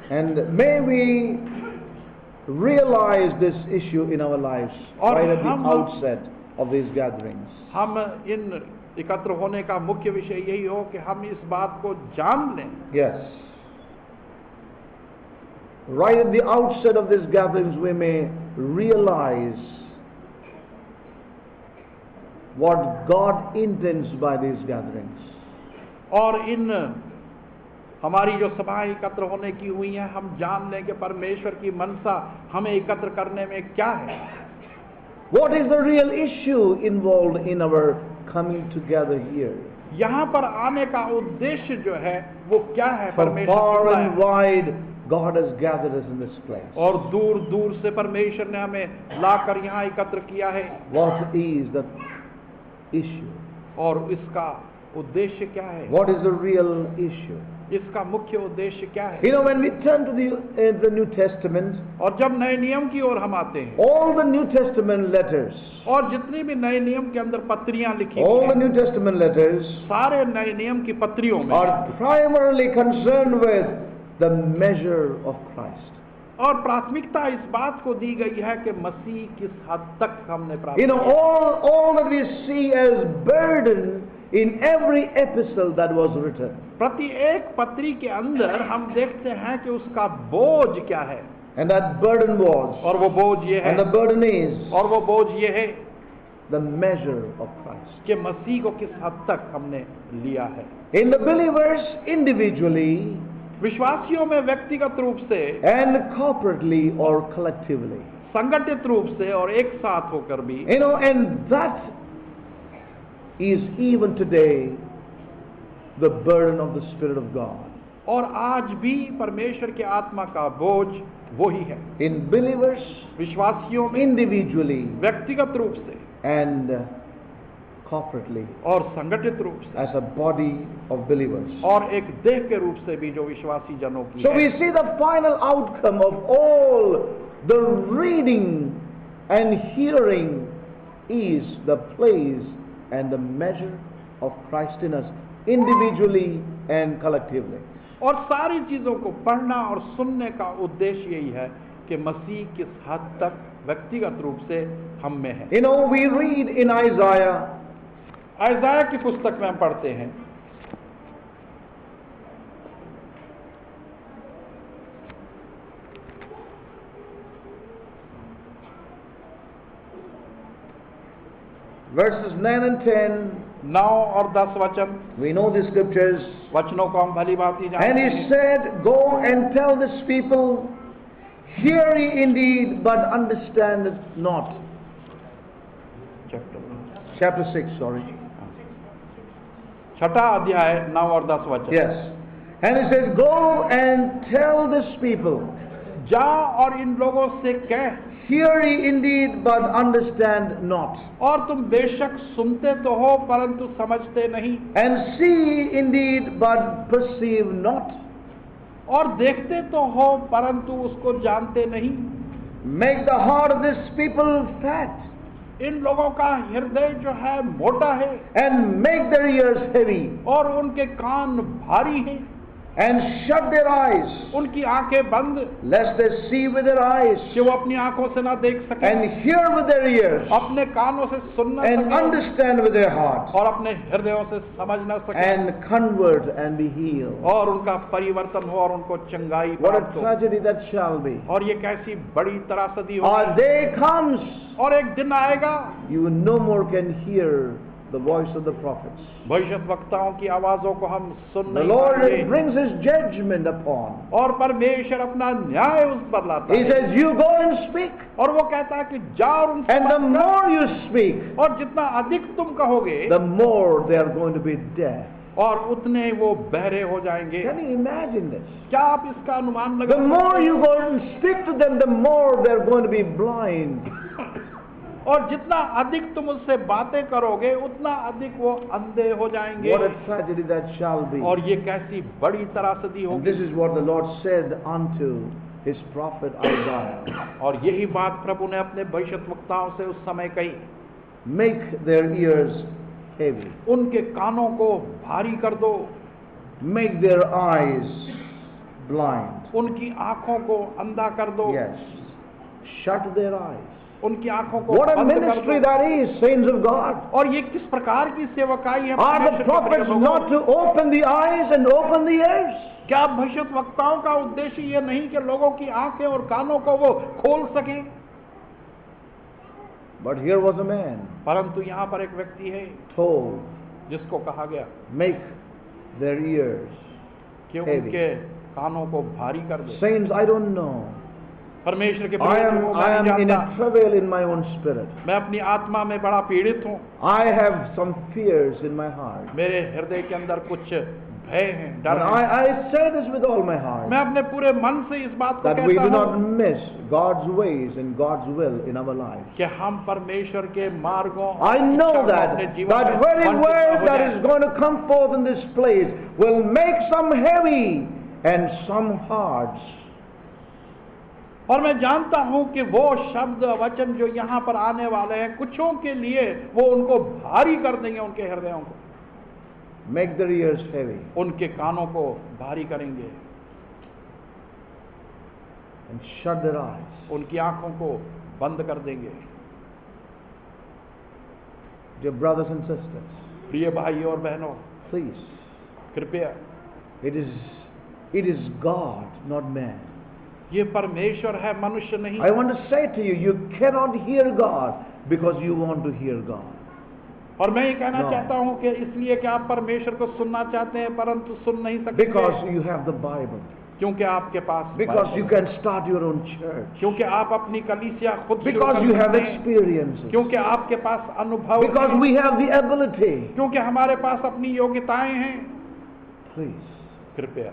And may we realize this issue in our lives right at the outset of these gatherings. हम इन एकत्र होने का मुख्य विषय यही हो कि हम इस बात को जान लें. Yes. Right at the outset of these gatherings we may realize what God intends by these gatherings. और इन हमारी जो सभाएं एकत्र होने की हुई हैं, हम जान लें कि परमेश्वर की मनसा हमें एकत्र करने में क्या है. What is the real issue involved in our coming together here? यहाँ पर आने का उद्देश्य जो है वो क्या है? For परमेश्वर far की and wide God has gathered us in this place. और दूर दूर से परमेश्वर ने हमें लाकर यहाँ एकत्र किया है. What is the issue? और इसका उद्देश्य क्या है? What is the real issue? इसका मुख्य उद्देश्य क्या है? You know, when we turn to the New Testament, और जब नए नियम की ओर हम आते हैं, all the New Testament letters, और जितनी भी नए नियम के अंदर पत्रियां लिखी all हुई the हैं, New Testament letters सारे नए नियम की पत्रियों में are primarily concerned with the measure of Christ. और प्राथमिकता इस बात को दी गई है कि मसीह किस हद तक हमने प्राप्त You know, किया. all that we see as burden in every epistle that was written. प्रति एक पत्री के अंदर हम देखते हैं कि उसका बोझ क्या है. And that burden was, और वो बोझ ये है, and the burden is, और वो बोझ ये है the measure of Christ. कि मसीह को किस हद तक हमने लिया है. In the believers individually, विश्वासियों में व्यक्तिगत रूप से and corporately or collectively. संगठित रूप से और एक साथ होकर भी. You know, and that is even today the burden of the Spirit of God. और आज भी परमेश्वर के आत्मा का बोझ वही है. In believers विश्वासियों में individually व्यक्तिगत रूप से and corporately और संगठित रूप से as a body of believers. और एक देह के रूप से भी जो विश्वासी जनों की So है। we see the final outcome of all the reading and hearing is the place and the measure of Christ in us, individually and collectively. और सारी चीजों को पढ़ना और सुनने का उद्देश्य यही है कि मसीह किस हद तक व्यक्तिगत रूप से हम में है। You know, we read in Isaiah, आइज़ाया की पुस्तक में हम पढ़ते हैं, verses 9 and 10, 9 और 10 वचन। we know the scriptures. वचनों को हम भली भांति जानते And हैं। he said, Go and tell this people, hear ye indeed, but understand it not. Chapter 6, sorry. छठा अध्याय 9 और 10 वचन। Yes. And he says, Go and tell this people, जा और इन लोगों से कह, hear ye indeed, but understand not. और तुम बेशक सुनते तो हो परंतु समझते नहीं, And see ye indeed, but perceive not. और देखते तो हो परंतु उसको जानते नहीं। Make the heart of this people fat, इन लोगों का हृदय जो है मोटा है and make their ears heavy, और उनके कान भारी हैं, and shut their eyes, उनकी आंखें बंद, lest they see with their eyes, कि वो अपनी आंखों से ना देख सके, and hear with their ears, अपने कानों से सुन ना and सके, understand with their heart, और अपने हृदयों से समझ ना सके, and convert and be healed. और उनका परिवर्तन हो और उनको चंगाई What प्राप्त a हो। tragedy that shall be. और ये कैसी बड़ी त्रासदी हो। A day comes, और एक दिन आएगा, you no more can hear the voice of the prophets. भविष्यद्वक्ताओं की आवाजों को हम सुन The नहीं Lord पाएंगे, brings His judgment upon. और परमेश्वर अपना न्याय उस पर लाता He है। says, you go and speak. और वो कहता है कि जाओ और उनसे And the बात करो, more you speak, और जितना अधिक तुम कहोगे the more they are going to be deaf. और उतने वो बहरे हो जाएंगे। Can you imagine this? क्या आप इसका अनुमान The लगा more सकते you हैं? go and speak to them, the more they are going to be blind. और जितना अधिक तुम उससे बातें करोगे उतना अधिक वो अंधे हो जाएंगे। What a tragedy that shall be. और ये कैसी बड़ी त्रासदी And होगी। this is what the Lord said unto His prophet Isaiah. और यही बात प्रभु ने अपने भविष्यद्वक्ताओं से उस समय कही। Make their ears heavy. उनके कानों को भारी कर दो, Make their eyes blind. उनकी आंखों को अंधा कर दो। Yes. Shut their eyes. उनकी आंखों को What a बंद कर ministry दो। that is, saints of God. और ये किस प्रकार की सेवकाई है? Are the परमेश्वर के prophets प्रिय लोगों? not to open the eyes and open the ears? क्या भविष्यद्वक्ताओं का उद्देश्य ये नहीं कि लोगों की आंखें और कानों को वो खोल सकें? But here was a man परंतु यहाँ पर एक व्यक्ति है told, जिसको कहा गया make their ears कि heavy. उनके कानों को भारी कर दे। Saints, I don't know. परमेश्वर के I प्रिय am, लोगों, I मैं am नहीं in जानता। a travail in my own spirit. मैं अपनी आत्मा में बड़ा पीड़ित हूँ। I have some fears in my heart. मेरे हृदय के अंदर कुछ भय हैं, डर And है। I say this with all my heart, मैं अपने पूरे मन से इस बात को that we do कहता not हूँ miss God's ways and God's will in our lives. कि हम परमेश्वर के मार्गों I know और that अपने जीवन that में very वंचित word न हो that जाएं। is going to come forth in this place will make some heavy and some hearts. और मैं जानता हूं कि वो शब्द वचन जो यहाँ पर आने वाले हैं, कुछों के लिए वो उनको भारी कर देंगे, उनके हृदयों को, Make their ears heavy उनके कानों को भारी करेंगे, and shut their eyes. उनकी आंखों को बंद कर देंगे। Dear brothers and sisters, प्रिय भाई और बहनों, please, कृपया, it is God, not man. ये परमेश्वर है, मनुष्य नहीं। I want to say to you, you cannot hear God because you want to hear God. और मैं ये कहना No. चाहता हूं कि इसलिए कि आप परमेश्वर को सुनना चाहते हैं परंतु सुन नहीं सकते, Because you have the Bible. क्योंकि आपके पास Because बाइबल you है। can start your own church. क्योंकि आप अपनी कलीसिया खुद शुरू Because कर you have सकते हैं। experiences. क्योंकि आपके पास अनुभव Because है। we have the ability. क्योंकि हमारे पास अपनी योग्यताएं हैं। Please, कृपया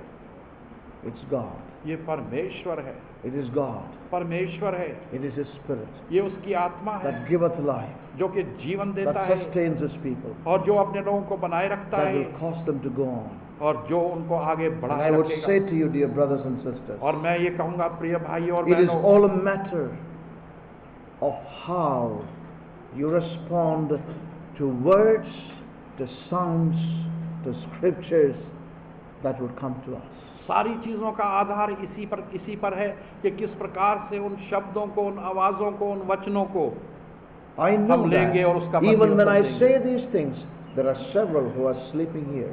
It's God. ये परमेश्वर है, It is God. परमेश्वर है, It is His Spirit ये उसकी आत्मा है that giveth life, जो कि जीवन that देता है sustains His people, और जो अपने लोगों को बनाए रखता that है will cause them to go on. और जो उनको आगे And बढ़ाए I would रखेगा। say to you, dear brothers and sisters, और मैं ये कहूंगा प्रिय भाई और it is बहनों, all a matter of how you respond to words, to sounds, to scriptures that would come to us. सारी चीजों का आधार इसी पर है कि किस प्रकार से उन शब्दों को, उन आवाजों को, उन वचनों को I know हम लेंगे और उसका that even when I परिवर्तन say देंगे। these things, there are several who are sleeping here.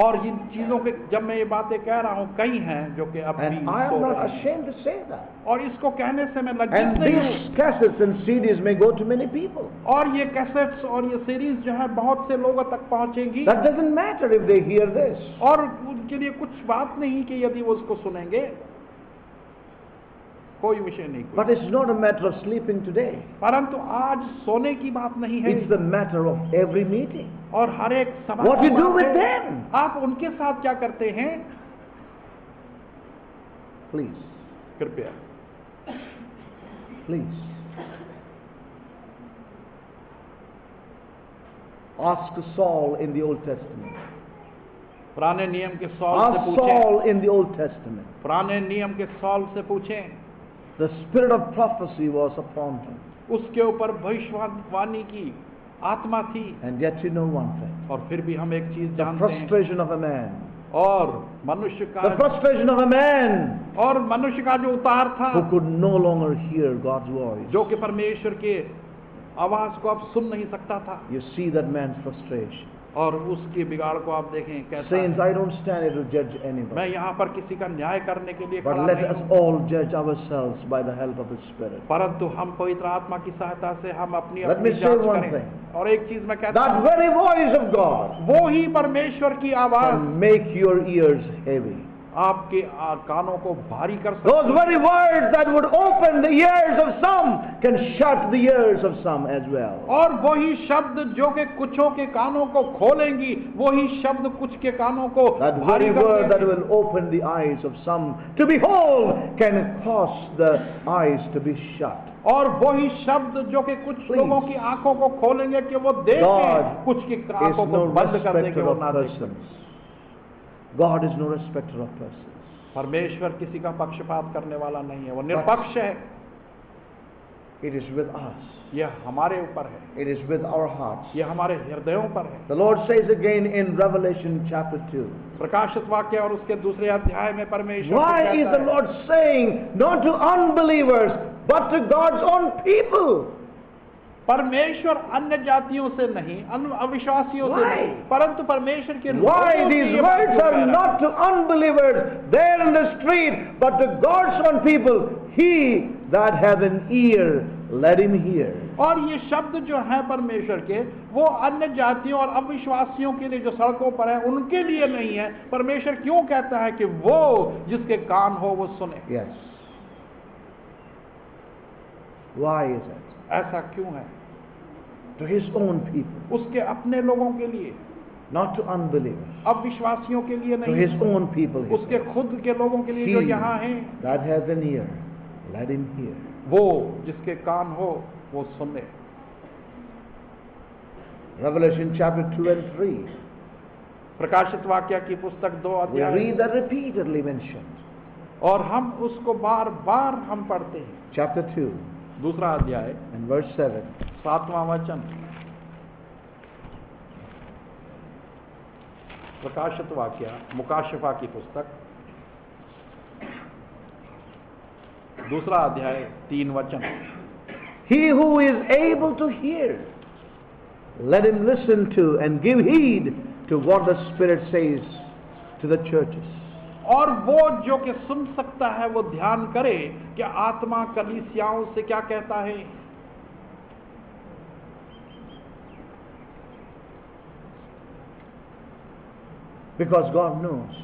और इन चीजों के जब मैं ये बातें कह रहा हूँ, कई हैं जो कि अब भी And I so am not रहे हैं। ashamed to say that. और इसको कहने से मैं And लज्जित नहीं हूँ। these cassettes and CDs may go to many people. और ये कैसेट्स और ये सीरीज जो है बहुत से लोगों तक पहुंचेंगी That doesn't matter if they hear this. और उनके लिए कुछ बात नहीं कि यदि वो उसको सुनेंगे, कोई विषय नहीं। But it's not a matter of sleeping today. परंतु आज सोने की बात नहीं है, It's the matter of every meeting. और हर एक सभा What की you do बात with है। them? आप उनके साथ क्या करते हैं? Please, कृपया please. Ask Saul in the Old Testament. पुराने नियम के सौल से Ask पूछें, Saul in the Old Testament. पुराने नियम के सौल से पूछें, The spirit of prophecy was upon him. उसके ऊपर भविष्यवाणी की आत्मा थी। And yet you know one thing. और फिर भी हम एक चीज The जानते हैं, frustration of a man. और मनुष्य The का frustration of a man और मनुष्य का जो उतार था, who could no longer hear God's voice. जो कि परमेश्वर के आवाज को अब सुन नहीं सकता था। You see that man's frustration. और उसके बिगाड़ को आप देखें कैसा Saints, है। I don't stand here to judge मैं anybody. यहाँ पर किसी का न्याय करने के लिए But खड़ा let नहीं us हूँ, all judge ourselves by the help of the Spirit. परंतु हम पवित्र आत्मा की सहायता से हम अपनी Let me अपनी say जांच one करें। thing. और एक चीज मैं कहता That हूँ, very voice of God वो ही परमेश्वर की आवाज can make your ears heavy. आपके कानों को भारी कर सकती Those very words that would open the ears of some can shut the ears of some as well. और वही शब्द जो कि कुछों के कानों को खोलेंगी, वही शब्द कुछ के कानों को That भारी very कर word that देंगी। will open the eyes of some to behold can cause the eyes to be shut. और वही शब्द जो कि कुछ Please. लोगों की आंखों को खोलेंगे कि वो देखें, God कुछ की is आंखों को no बंद कर देंगे respecter वो of ना देखें। persons. God is no respecter of persons. परमेश्वर किसी का पक्षपात करने वाला नहीं है, वो निष्पक्ष है। It is with us. यह हमारे ऊपर है, It is with our hearts. यह हमारे हृदयों पर है। The Lord says again in Revelation chapter 2. प्रकाशित वाक्य और उसके दूसरे अध्याय में परमेश्वर Why कहता is the है, Lord saying not to unbelievers but to God's own people? परमेश्वर अन्य जातियों से नहीं, अविश्वासियों से Why? नहीं, परंतु परमेश्वर के Why लोगों से these ये बात words क्यों are कह रहा है? not to unbelievers there in the street, but to God's own people? He that hath an ear, let him hear. और ये शब्द जो है परमेश्वर के, वो अन्य जातियों और अविश्वासियों के लिए जो सड़कों पर है, उनके लिए नहीं है। परमेश्वर क्यों कहता है कि वो जिसके कान हो वो सुने? Yes. Why is it? ऐसा क्यों है? To his own people, उसके अपने लोगों के लिए, not to unbelievers. अविश्वासियों के लिए To his नहीं, own people, he उसके says. खुद के लोगों के लिए He जो यहाँ हैं। that hath an ear, let him hear. वो जिसके कान हो वो सुने। Revelation chapter 2 and 3. प्रकाशित वाक्य की पुस्तक 2 We अध्याय, read that repeatedly mentioned. और हम उसको बार बार हम पढ़ते हैं। Chapter 2 दूसरा अध्याय and verse 7. 7वां वचन, प्रकाशित वाक्य मुकाशफा की पुस्तक दूसरा अध्याय 3 वचन। He who is able to hear, let him listen to and give heed to what the Spirit says to the churches. और वो जो कि सुन सकता है वो ध्यान करे कि आत्मा कलीसियाओं से क्या कहता है। Because God knows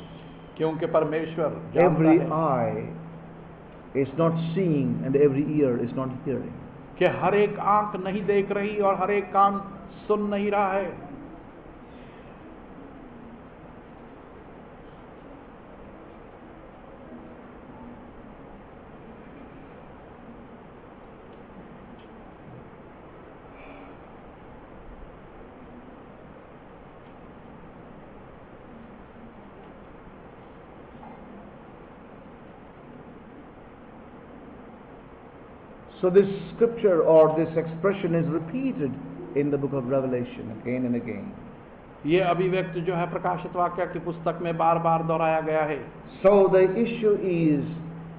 क्योंकि परमेश्वर जानता every है eye is not seeing and every ear is not hearing. कि हर एक आंख नहीं देख रही और हर एक कान सुन नहीं रहा है। So this scripture or this expression is repeated in the book of Revelation again and again. ये अभिव्यक्ति जो है प्रकाशित वाक्य की पुस्तक में बार बार दोहराया गया है। So the issue is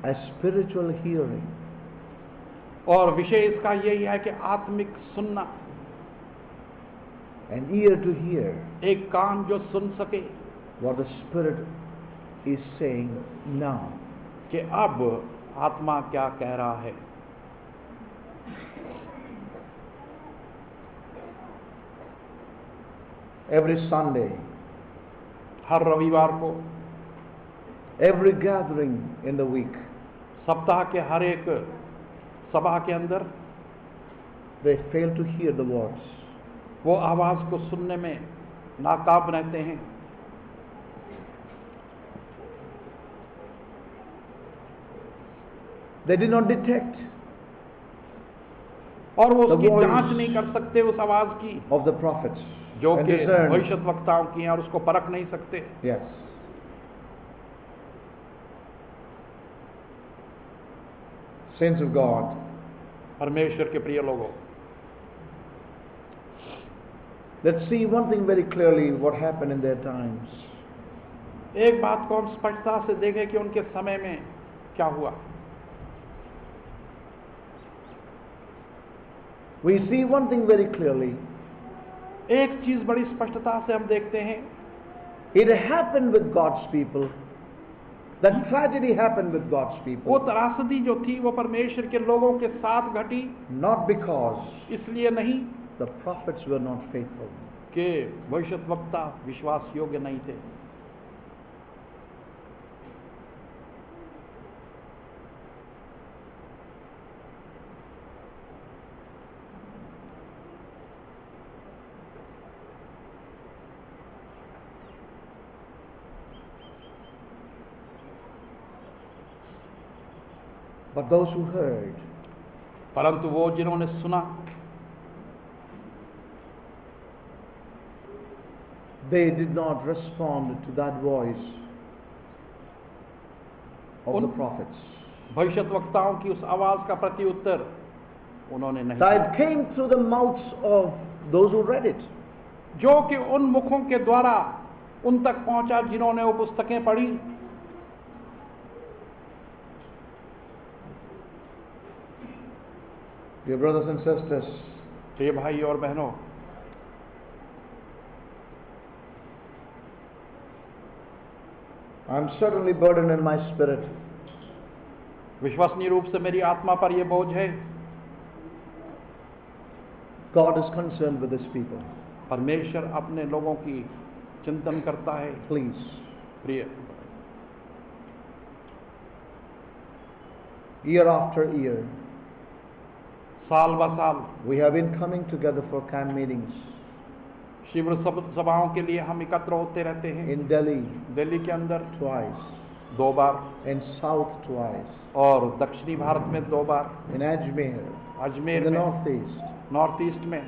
a spiritual hearing. और विषय इसका यही है कि आत्मिक सुनना, An ear to hear एक कान जो सुन सके what the Spirit is saying now. कि अब आत्मा क्या कह रहा है। Every Sunday, हर रविवार को, every gathering in the week, सप्ताह के हर एक सभा के अंदर they fail to hear the words. वो आवाज को सुनने में नाकाब रहते हैं। They did not detect और वो The उसकी voice जांच नहीं कर सकते उस आवाज की of the prophets जो and कि discern. भविष्यद्वक्ताओं की है और उसको परख नहीं सकते। Yes. Saints of God, परमेश्वर के प्रिय लोगों, let's see one thing very clearly what happened in their times. एक बात को हम स्पष्टता से देखें कि उनके समय में क्या हुआ। We see one thing very clearly. एक चीज बड़ी स्पष्टता से हम देखते हैं, It happened with God's people. That tragedy happened with God's वो people. त्रासदी जो थी वो परमेश्वर के लोगों के साथ घटी, Not because इसलिए नहीं the prophets were not faithful. कि भविष्यद्वक्ता विश्वास योग्य नहीं थे। But those who heard, परंतु वो जिन्होंने सुना, they did not respond to that voice of the prophets. भविष्यद्वक्ताओं की उस आवाज का प्रति उत्तर उन्होंने नहीं That दिया, came through the mouths of those who read it. जो कि उन मुखों के द्वारा उन तक पहुंचा जिन्होंने वो पुस्तकें पढ़ी। Dear brothers and sisters, प्रिय भाई और बहनों, I'm certainly burdened in my spirit विश्वसनीय रूप से मेरी आत्मा पर यह बोझ है, God is concerned with His people. परमेश्वर अपने लोगों की चिंतन करता है। Please, प्रिय, year after year, साल ब साल we have been coming together for camp meetings शिविर सभाओं के लिए हम एकत्र होते रहते हैं। in Delhi दिल्ली के अंदर twice, 2 bar in South twice, और दक्षिणी भारत में 2 बार, in Ajmer, Ajmer in the में, Northeast, नॉर्थ ईस्ट में,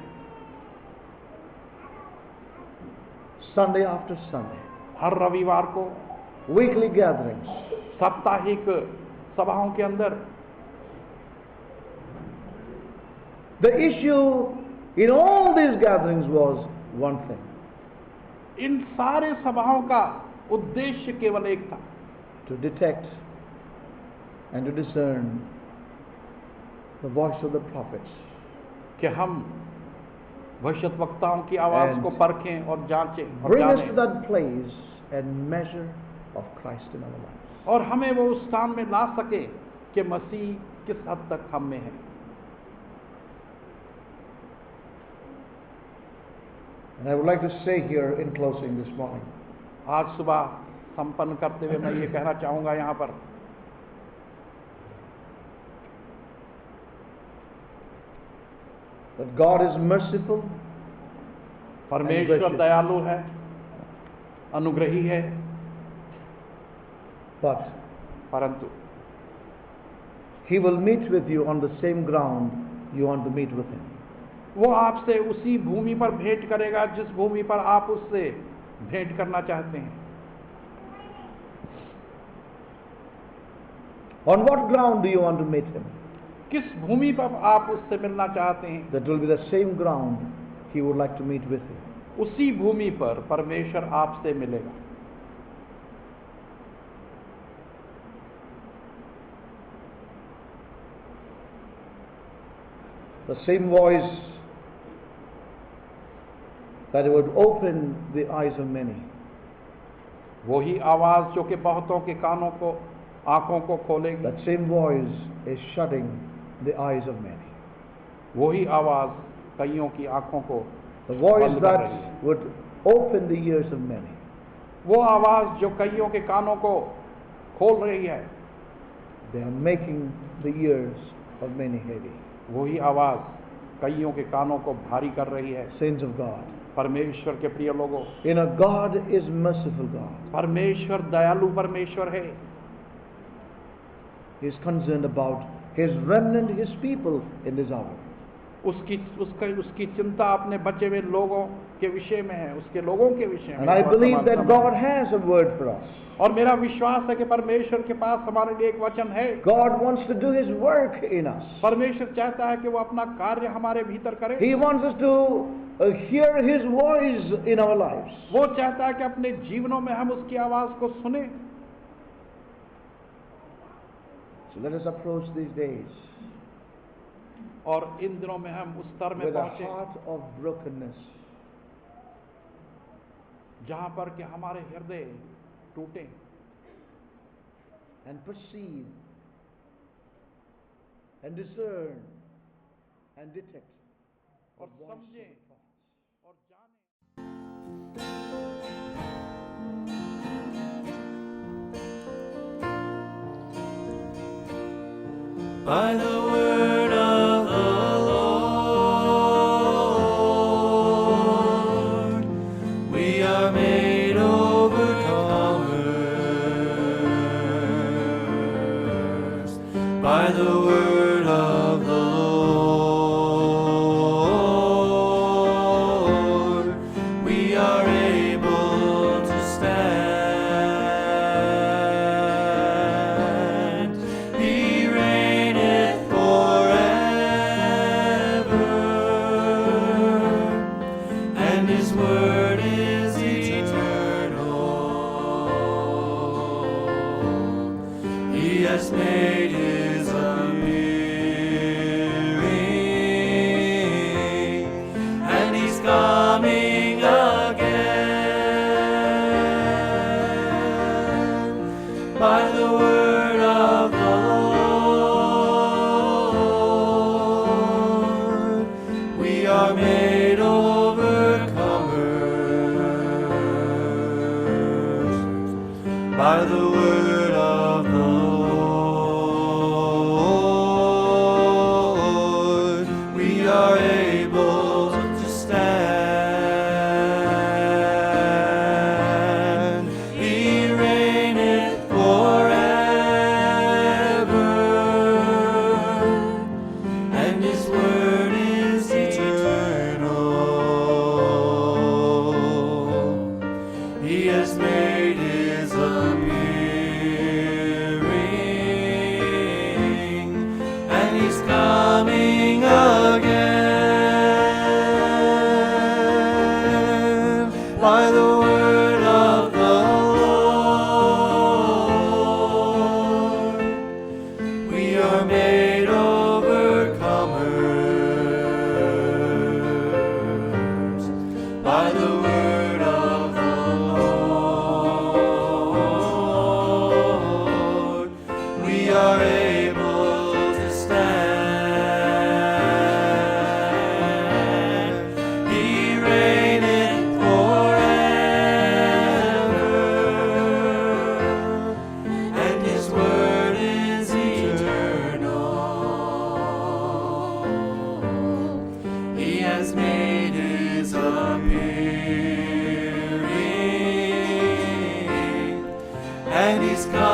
Sunday after Sunday, हर रविवार को weekly gatherings. साप्ताहिक सभाओं के अंदर। The issue in all these gatherings was one thing: इन सारे सभाओं का उद्देश्य केवल एक था, to detect and to discern the voice of the prophets कि हम भविष्यद्वक्ताओं की आवाज And को परखें और जांचें और bring us to जानें, that place and measure of Christ in our lives. और हमें वो उस स्थान में ला सके कि मसीह किस हद तक हम में है। And I would like to say here in closing this morning, आज सुबह संपन्न करते हुए मैं ये कहना चाहूंगा यहाँ पर, that God is merciful, परमेश्वर gracious. दयालु है, अनुग्रही है, but परंतु He will meet with you on the same ground you want to meet with Him. वो आपसे उसी भूमि पर भेंट करेगा जिस भूमि पर आप उससे भेंट करना चाहते हैं। On what ground do you want to meet Him? किस भूमि पर आप उससे मिलना चाहते हैं? That will be the same ground He would like to meet with you. उसी भूमि पर परमेश्वर आपसे मिलेगा। The same voice that would open the eyes of many. वही आवाज जो कि बहुतों के कानों को, आंखों को खोलेगी। That same voice is shutting the eyes of many. वही आवाज कईयों की आंखों को The voice बंद कर रही है। that would open the ears of many. वो आवाज जो कईयों के कानों को खोल रही है। They are making the ears of many heavy. वही आवाज कईयों के कानों को भारी कर रही है। Saints of God. परमेश्वर के प्रिय लोगों, You know, God is merciful God. परमेश्वर दयालु परमेश्वर है। He is concerned about His remnant, His people in this hour. उसकी चिंता अपने बचे हुए लोगों के विषय में है, उसके लोगों के विषय में। And I believe that God has a word for us. और मेरा विश्वास है कि परमेश्वर के पास हमारे लिए एक वचन है। God wants to do His work in us. परमेश्वर चाहता है कि वो अपना कार्य हमारे भीतर करे। He wants us to hear His voice in our lives. वो चाहता है कि अपने जीवनों में हम उसकी आवाज को सुने। So let us approach these days और इन दिनों में हम उस स्तर में with a पहुंचे heart of brokenness, जहां पर कि हमारे हृदय टूटे and perceive and discern and detect और the voice of समझे the prophets. और जाने। By the word of the Lord, we are made overcomers. By the word of the Lord, we are able to stand. He reigneth forever, and His word is eternal. He has made His appearing, and He's coming again. By the word of the Lord, we are made overcomers. By the word of the Lord, we are able to stand. He reigneth forever, and His word is eternal. He has made His appearing, and He's coming again. By the word of the Lord, we are made overcomers. By the word of the Lord, we are able to stand. He reigneth forever, and His word is eternal. He has made His appearing, and He's come